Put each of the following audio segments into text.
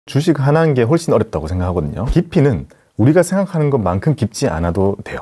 주식 하나는 게 훨씬 어렵다고 생각하거든요. 깊이는 우리가 생각하는 것만큼 깊지 않아도 돼요.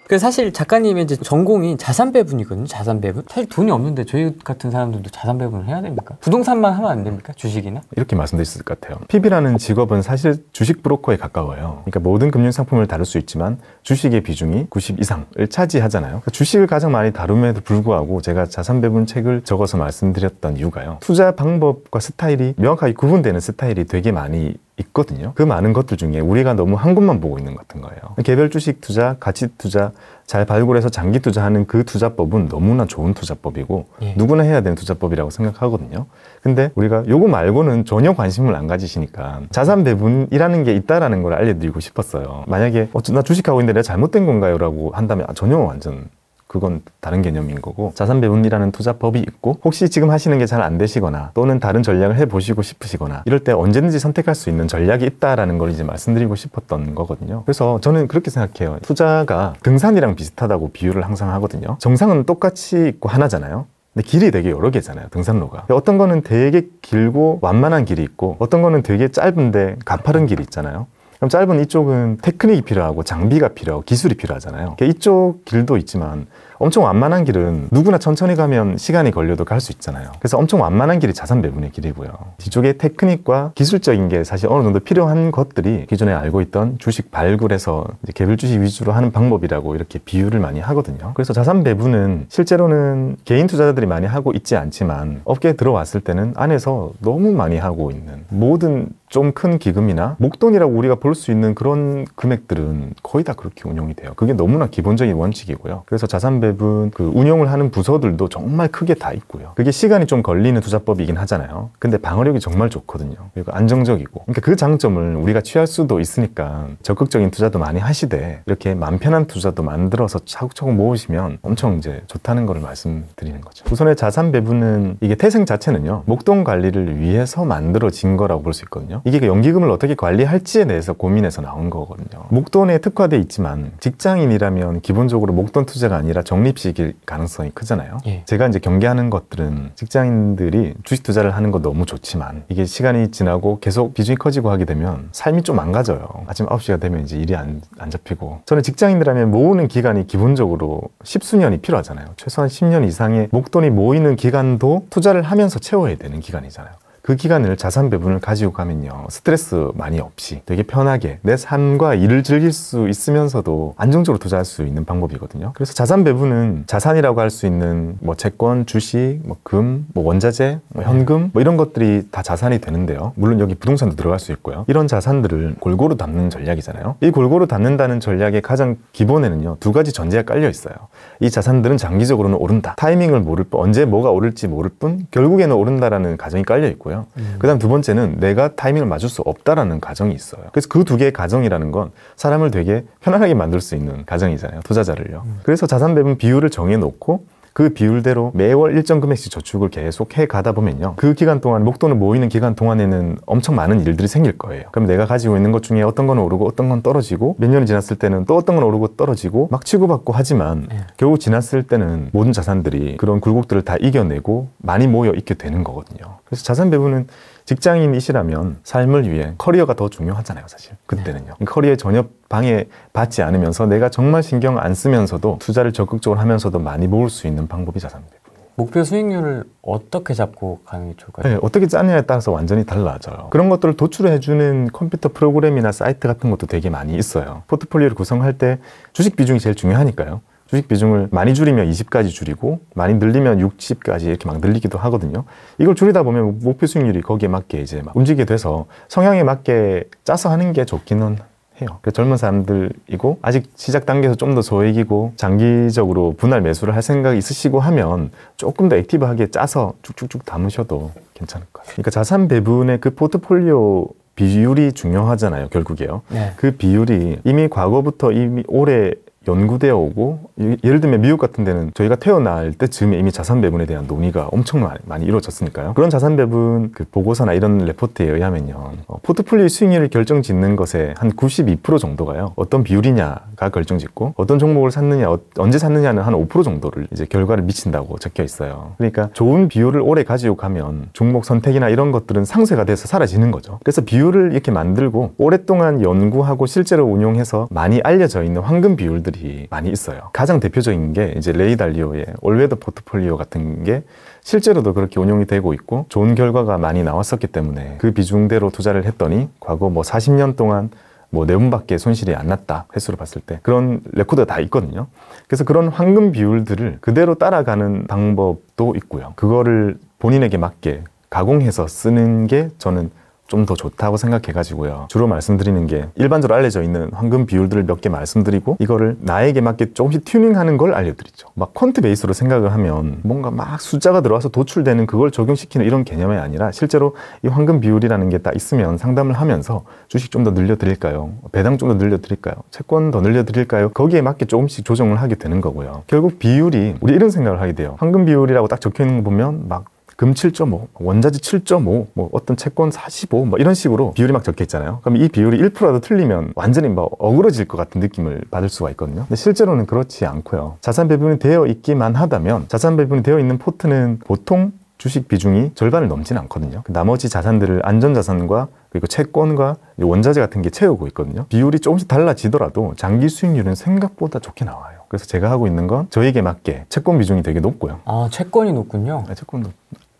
그 사실 작가님의 이제 전공이 자산 배분이거든요. 자산 배분. 사실 돈이 없는데 저희 같은 사람들도 자산 배분을 해야 됩니까? 부동산만 하면 안 됩니까? 주식이나? 이렇게 말씀드릴 수 있을 것 같아요. PB라는 직업은 사실 주식 브로커에 가까워요. 그러니까 모든 금융 상품을 다룰 수 있지만 주식의 비중이 90 이상을 차지하잖아요. 그러니까 주식을 가장 많이 다룸에도 불구하고 제가 자산 배분 책을 적어서 말씀드렸던 이유가요. 투자 방법과 스타일이 명확하게 구분되는 스타일이 되게 많이 있거든요. 그 많은 것들 중에 우리가 너무 한 곳만 보고 있는 것 같은 거예요. 개별 주식 투자, 가치 투자, 잘 발굴해서 장기 투자하는 그 투자법은 너무나 좋은 투자법이고 누구나 해야 되는 투자법이라고 생각하거든요. 근데 우리가 요거 말고는 전혀 관심을 안 가지시니까 자산 배분이라는 게 있다라는 걸 알려드리고 싶었어요. 만약에 나 주식하고 있는데 내가 잘못된 건가요? 라고 한다면 전혀 완전 그건 다른 개념인 거고, 자산 배분이라는 투자법이 있고, 혹시 지금 하시는 게 잘 안 되시거나 또는 다른 전략을 해보시고 싶으시거나 이럴 때 언제든지 선택할 수 있는 전략이 있다라는 걸 이제 말씀드리고 싶었던 거거든요. 그래서 저는 그렇게 생각해요. 투자가 등산이랑 비슷하다고 비유를 항상 하거든요. 정상은 똑같이 있고 하나잖아요. 근데 길이 되게 여러 개잖아요, 등산로가. 어떤 거는 되게 길고 완만한 길이 있고 어떤 거는 되게 짧은데 가파른 길이 있잖아요. 그럼 짧은 이쪽은 테크닉이 필요하고 장비가 필요하고 기술이 필요하잖아요. 이쪽 길도 있지만 엄청 완만한 길은 누구나 천천히 가면 시간이 걸려도 갈 수 있잖아요. 그래서 엄청 완만한 길이 자산 배분의 길이고요. 뒤쪽에 테크닉과 기술적인 게 사실 어느 정도 필요한 것들이 기존에 알고 있던 주식 발굴에서 이제 개별 주식 위주로 하는 방법이라고 이렇게 비유를 많이 하거든요. 그래서 자산 배분은 실제로는 개인 투자자들이 많이 하고 있지 않지만 업계에 들어왔을 때는 안에서 너무 많이 하고 있는 모든 좀 큰 기금이나 목돈이라고 우리가 볼 수 있는 그런 금액들은 거의 다 그렇게 운용이 돼요. 그게 너무나 기본적인 원칙이고요. 그래서 자산 배분 그 운용을 하는 부서들도 정말 크게 다 있고요. 그게 시간이 좀 걸리는 투자법이긴 하잖아요. 근데 방어력이 정말 좋거든요. 그리고 안정적이고. 그러니까 그 장점을 우리가 취할 수도 있으니까 적극적인 투자도 많이 하시되 이렇게 마음 편한 투자도 만들어서 차곡차곡 모으시면 엄청 이제 좋다는 걸 말씀드리는 거죠. 우선의 자산 배분은 이게 태생 자체는요, 목돈 관리를 위해서 만들어진 거라고 볼 수 있거든요. 이게 그 연기금을 어떻게 관리할지에 대해서 고민해서 나온 거거든요. 목돈에 특화되어 있지만 직장인이라면 기본적으로 목돈 투자가 아니라 적립식일 가능성이 크잖아요. 제가 이제 경계하는 것들은 직장인들이 주식 투자를 하는 거 너무 좋지만 이게 시간이 지나고 계속 비중이 커지고 하게 되면 삶이 좀 망가져요. 아침 9시가 되면 이제 일이 안 잡히고. 저는 직장인들하면 모으는 기간이 기본적으로 십수년이 필요하잖아요. 최소한 10년 이상의 목돈이 모이는 기간도 투자를 하면서 채워야 되는 기간이잖아요. 그 기간을 자산 배분을 가지고 가면요, 스트레스 많이 없이 되게 편하게 내 삶과 일을 즐길 수 있으면서도 안정적으로 투자할 수 있는 방법이거든요. 그래서 자산 배분은 자산이라고 할 수 있는 뭐 채권, 주식, 뭐 금, 뭐 원자재, 뭐 현금 뭐 이런 것들이 다 자산이 되는데요. 물론 여기 부동산도 들어갈 수 있고요. 이런 자산들을 골고루 담는 전략이잖아요. 이 골고루 담는다는 전략의 가장 기본에는요, 두 가지 전제가 깔려 있어요. 이 자산들은 장기적으로는 오른다. 타이밍을 모를 뿐, 언제 뭐가 오를지 모를 뿐 결국에는 오른다라는 가정이 깔려 있고요. 그 다음 두 번째는 내가 타이밍을 맞출 수 없다라는 가정이 있어요. 그래서 그 두 개의 가정이라는 건 사람을 되게 편안하게 만들 수 있는 가정이잖아요, 투자자를요. 그래서 자산 배분 비율을 정해놓고 그 비율대로 매월 일정 금액씩 저축을 계속 해 가다 보면요, 그 기간 동안 목돈을 모이는 기간 동안에는 엄청 많은 일들이 생길 거예요. 그럼 내가 가지고 있는 것 중에 어떤 건 오르고 어떤 건 떨어지고 몇 년이 지났을 때는 또 어떤 건 오르고 떨어지고 막 치고받고 하지만 결국 지났을 때는 모든 자산들이 그런 굴곡들을 다 이겨내고 많이 모여 있게 되는 거거든요. 그래서 자산 배분은 직장인이시라면 삶을 위해 커리어가 더 중요하잖아요, 사실. 그때는요. 커리어에 전혀 방해받지 않으면서 내가 정말 신경 안 쓰면서도 투자를 적극적으로 하면서도 많이 모을 수 있는 방법이 자산 배분이에요. 목표 수익률을 어떻게 잡고 가는 게 좋을까요? 네, 어떻게 짜느냐에 따라서 완전히 달라져요. 그런 것들을 도출해주는 컴퓨터 프로그램이나 사이트 같은 것도 되게 많이 있어요. 포트폴리오를 구성할 때 주식 비중이 제일 중요하니까요. 주식 비중을 많이 줄이면 20까지 줄이고 많이 늘리면 60까지 이렇게 막 늘리기도 하거든요. 이걸 줄이다 보면 목표 수익률이 거기에 맞게 이제 막 움직이게 돼서 성향에 맞게 짜서 하는 게 좋기는 해요. 젊은 사람들이고 아직 시작 단계에서 좀 더 소액이고 장기적으로 분할 매수를 할 생각이 있으시고 하면 조금 더 액티브하게 짜서 쭉쭉쭉 담으셔도 괜찮을 거예요. 그러니까 자산 배분의 그 포트폴리오 비율이 중요하잖아요, 결국에요. 그 비율이 이미 과거부터 이미 오래 연구되어 오고 예를 들면 미국 같은 데는 저희가 태어날 때쯤에 이미 자산 배분에 대한 논의가 엄청 많이 이루어졌으니까요. 그런 자산 배분 그 보고서나 이런 레포트에 의하면요. 포트폴리오 수익률을 결정짓는 것에 한 92% 정도가요. 어떤 비율이냐가 결정짓고 어떤 종목을 샀느냐, 언제 샀느냐는 한 5% 정도를 이제 결과를 미친다고 적혀 있어요. 그러니까 좋은 비율을 오래 가지고 가면 종목 선택이나 이런 것들은 상쇄가 돼서 사라지는 거죠. 그래서 비율을 이렇게 만들고 오랫동안 연구하고 실제로 운용해서 많이 알려져 있는 황금 비율들이 많이 있어요. 가장 대표적인 게 이제 레이 달리오의 올웨더 포트폴리오 같은 게 실제로도 그렇게 운용이 되고 있고 좋은 결과가 많이 나왔었기 때문에 그 비중대로 투자를 했더니 과거 뭐 40년 동안 뭐 4분밖에 손실이 안 났다, 횟수로 봤을 때. 그런 레코드가 다 있거든요. 그래서 그런 황금 비율들을 그대로 따라가는 방법도 있고요. 그거를 본인에게 맞게 가공해서 쓰는 게 저는 좀 더 좋다고 생각해가지고요. 주로 말씀드리는 게 일반적으로 알려져 있는 황금 비율들을 몇 개 말씀드리고 이거를 나에게 맞게 조금씩 튜닝하는 걸 알려드리죠. 막 퀀트 베이스로 생각을 하면 뭔가 막 숫자가 들어와서 도출되는 그걸 적용시키는 이런 개념이 아니라 실제로 이 황금 비율이라는 게 딱 있으면 상담을 하면서 주식 좀 더 늘려드릴까요? 배당 좀 더 늘려드릴까요? 채권 더 늘려드릴까요? 거기에 맞게 조금씩 조정을 하게 되는 거고요. 결국 비율이 우리 이런 생각을 하게 돼요. 황금 비율이라고 딱 적혀있는 거 보면 막 금 7.5, 원자재 7.5, 뭐 어떤 채권 45, 뭐 이런 식으로 비율이 막 적혀 있잖아요. 그럼 이 비율이 1%라도 틀리면 완전히 뭐 어그러질 것 같은 느낌을 받을 수가 있거든요. 근데 실제로는 그렇지 않고요. 자산 배분이 되어 있기만 하다면 자산 배분이 되어 있는 포트는 보통 주식 비중이 절반을 넘지는 않거든요. 나머지 자산들을 안전자산과 그리고 채권과 원자재 같은 게 채우고 있거든요. 비율이 조금씩 달라지더라도 장기 수익률은 생각보다 좋게 나와요. 그래서 제가 하고 있는 건 저에게 맞게 채권 비중이 되게 높고요. 아, 채권이 높군요. 네, 채권도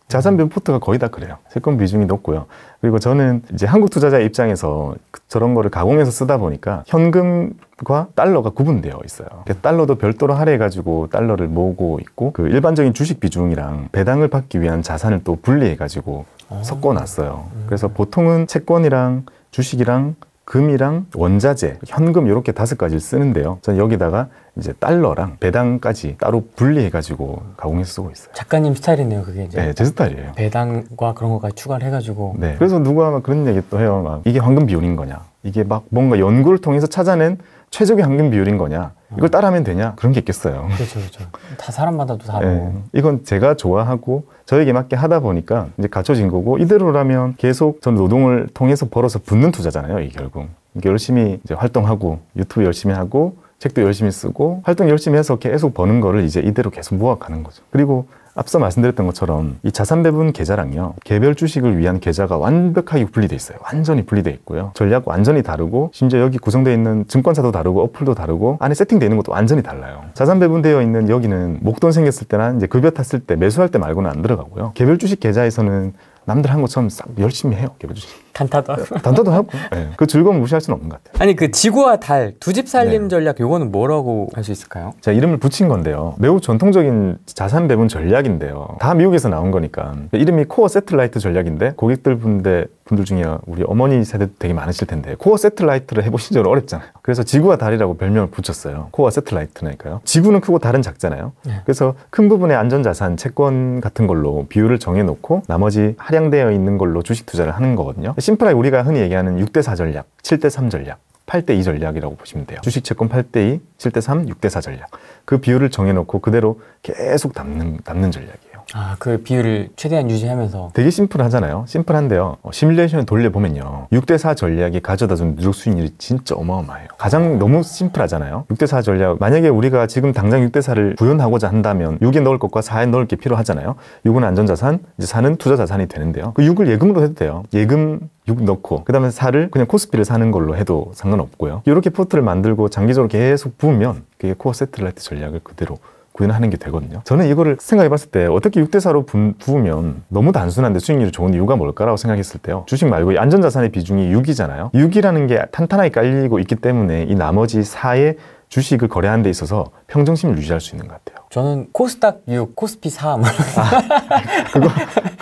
자산 배분 포트가 거의 다 그래요. 채권 비중이 높고요. 그리고 저는 이제 한국 투자자 입장에서 저런 거를 가공해서 쓰다 보니까 현금과 달러가 구분되어 있어요. 달러도 별도로 할애해가지고 달러를 모으고 있고 그 일반적인 주식 비중이랑 배당을 받기 위한 자산을 또 분리해가지고 섞어놨어요. 그래서 보통은 채권이랑 주식이랑 금이랑 원자재, 현금 이렇게 5가지를 쓰는데요. 저는 여기다가 이제 달러랑 배당까지 따로 분리해가지고 가공해서 쓰고 있어요. 작가님 스타일이네요, 그게 이제. 네, 제 스타일이에요. 배당과 그런 것까지 추가를 해가지고. 네. 그래서 누가 막 그런 얘기 또 해요. 막 이게 황금 비율인 거냐? 이게 막 뭔가 연구를 통해서 찾아낸 최적의 황금 비율인 거냐? 이걸 따라하면 되냐? 그런 게 있겠어요. 그렇죠, 그렇죠. 다 사람마다도 다르고. 네. 이건 제가 좋아하고 저에게 맞게 하다 보니까 이제 갖춰진 거고 이대로라면 계속 전 노동을 통해서 벌어서 붙는 투자잖아요. 이게 결국. 이게 열심히 이제 활동하고 유튜브 열심히 하고 책도 열심히 쓰고 활동 열심히 해서 계속 버는 거를 이제 이대로 계속 모아가는 거죠. 그리고 앞서 말씀드렸던 것처럼 이 자산 배분 계좌랑요, 개별 주식을 위한 계좌가 완벽하게 분리되어 있어요. 완전히 분리되어 있고요. 전략 완전히 다르고 심지어 여기 구성되어 있는 증권사도 다르고 어플도 다르고 안에 세팅되어 있는 것도 완전히 달라요. 자산 배분되어 있는 여기는 목돈 생겼을 때나 이제 급여 탔을 때 매수할 때 말고는 안 들어가고요. 개별 주식 계좌에서는 남들 한 것처럼 싹 열심히 해요. 개별 주식. 단타도 하고. 네. 그 즐거움 무시할 수는 없는 것 같아요. 아니 그 지구와 달 두 집 살림 네. 전략 요거는 뭐라고 할 수 있을까요? 제가 이름을 붙인 건데요. 매우 전통적인 자산 배분 전략인데요. 다 미국에서 나온 거니까. 이름이 코어 세틀라이트 전략인데 고객들 분들 중에 우리 어머니 세대 되게 많으실 텐데 코어 세틀라이트를 해보신 적은 어렵잖아요. 그래서 지구와 달이라고 별명을 붙였어요. 코어 세틀라이트니까요. 지구는 크고 달은 작잖아요. 네. 그래서 큰 부분의 안전자산, 채권 같은 걸로 비율을 정해놓고 나머지 할양되어 있는 걸로 주식 투자를 하는 거거든요. 심플하게 우리가 흔히 얘기하는 6대4 전략, 7대3 전략, 8대2 전략이라고 보시면 돼요. 주식 채권 8대2, 7대3, 6대4 전략. 그 비율을 정해놓고 그대로 계속 담는 전략이에요. 아, 그 비율을 최대한 유지하면서. 되게 심플하잖아요. 심플한데요. 시뮬레이션을 돌려보면요. 6대4 전략이 가져다준 누적 수익률이 진짜 어마어마해요. 가장 너무 심플하잖아요. 6대4 전략. 만약에 우리가 지금 당장 6대4를 구현하고자 한다면 6에 넣을 것과 4에 넣을 게 필요하잖아요. 6은 안전자산, 이제 4는 투자자산이 되는데요. 그 6을 예금으로 해도 돼요. 예금 6 넣고 그 다음에 4를 그냥 코스피를 사는 걸로 해도 상관없고요. 이렇게 포트를 만들고 장기적으로 계속 부으면 그게 코어 세틀라이트 전략을 그대로 구현하는 게 되거든요. 저는 이거를 생각해 봤을 때 어떻게 6대4로 부으면 너무 단순한데 수익률이 좋은 이유가 뭘까라고 생각했을 때요. 주식 말고 이 안전자산의 비중이 6이잖아요. 6이라는 게 탄탄하게 깔리고 있기 때문에 이 나머지 4의 주식을 거래하는 데 있어서 평정심을 유지할 수 있는 것 같아요. 저는 코스닥 6, 코스피 3.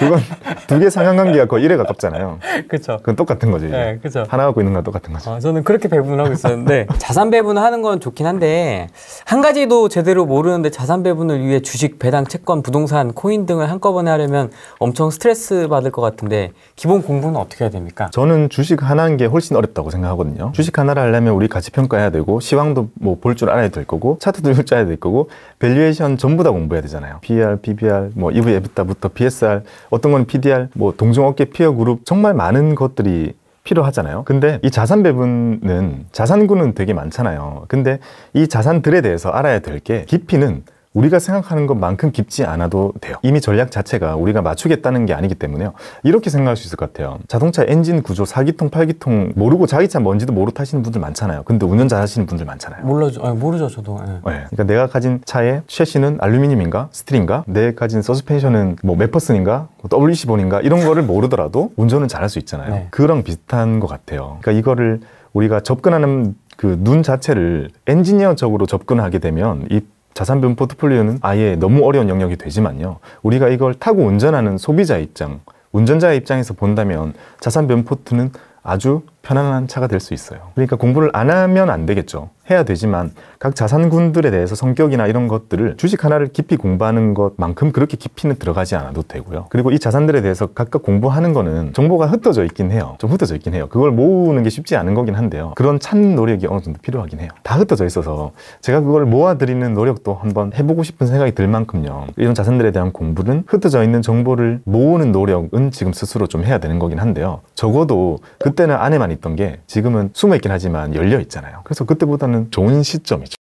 그건 두 개 상관관계가 거의 1에 가깝잖아요. 그쵸. 그건 똑같은 거죠. 이제. 네, 그쵸. 하나 갖고 있는 거랑 똑같은 거죠. 저는 그렇게 배분을 하고 있었는데 자산 배분을 하는 건 좋긴 한데 한 가지도 제대로 모르는데 자산 배분을 위해 주식, 배당, 채권, 부동산, 코인 등을 한꺼번에 하려면 엄청 스트레스 받을 것 같은데 기본 공부는 어떻게 해야 됩니까? 저는 주식 하나 하는 게 훨씬 어렵다고 생각하거든요. 주식 하나를 하려면 우리 가치 평가해야 되고 시황도 뭐 볼 줄 알아야 될 거고 차트도 짜야 될 거고 밸류에이션 전부 다 공부해야 되잖아요. PER, PBR, 뭐 EV, EBITDA부터 BSR, 어떤 건 PDR, 뭐 동종업계 피어 그룹 정말 많은 것들이 필요하잖아요. 근데 이 자산 배분은 자산군은 되게 많잖아요. 근데 이 자산들에 대해서 알아야 될 게 깊이는 우리가 생각하는 것만큼 깊지 않아도 돼요. 이미 전략 자체가 우리가 맞추겠다는 게 아니기 때문에요. 이렇게 생각할 수 있을 것 같아요. 자동차 엔진 구조 4기통, 8기통 모르고 자기 차 뭔지도 모르고 타시는 분들 많잖아요. 근데 운전 잘하시는 분들 많잖아요. 모르죠, 저도. 네. 네. 그러니까 내가 가진 차의 셰시는 알루미늄인가 스틸인가, 내가 가진 서스펜션은 뭐 메퍼슨인가 WC-본인가 이런 거를 모르더라도 운전은 잘할 수 있잖아요. 네. 그랑 비슷한 것 같아요. 그러니까 이거를 우리가 접근하는 그 눈 자체를 엔지니어적으로 접근하게 되면 이 자산 배분 포트폴리오는 아예 너무 어려운 영역이 되지만요. 우리가 이걸 타고 운전하는 소비자 입장, 운전자의 입장에서 본다면 자산 배분 포트는 아주 편안한 차가 될 수 있어요. 그러니까 공부를 안 하면 안 되겠죠. 해야 되지만 각 자산군들에 대해서 성격이나 이런 것들을 주식 하나를 깊이 공부하는 것만큼 그렇게 깊이는 들어가지 않아도 되고요. 그리고 이 자산들에 대해서 각각 공부하는 거는 정보가 흩어져 있긴 해요. 좀 흩어져 있긴 해요. 그걸 모으는 게 쉽지 않은 거긴 한데요. 그런 찾는 노력이 어느 정도 필요하긴 해요. 다 흩어져 있어서 제가 그걸 모아드리는 노력도 한번 해보고 싶은 생각이 들 만큼요. 이런 자산들에 대한 공부는 흩어져 있는 정보를 모으는 노력은 지금 스스로 좀 해야 되는 거긴 한데요. 적어도 그때는 안에만 있던 게 지금은 숨어 있긴 하지만 열려 있잖아요. 그래서 그때보다는 좋은 시점이죠.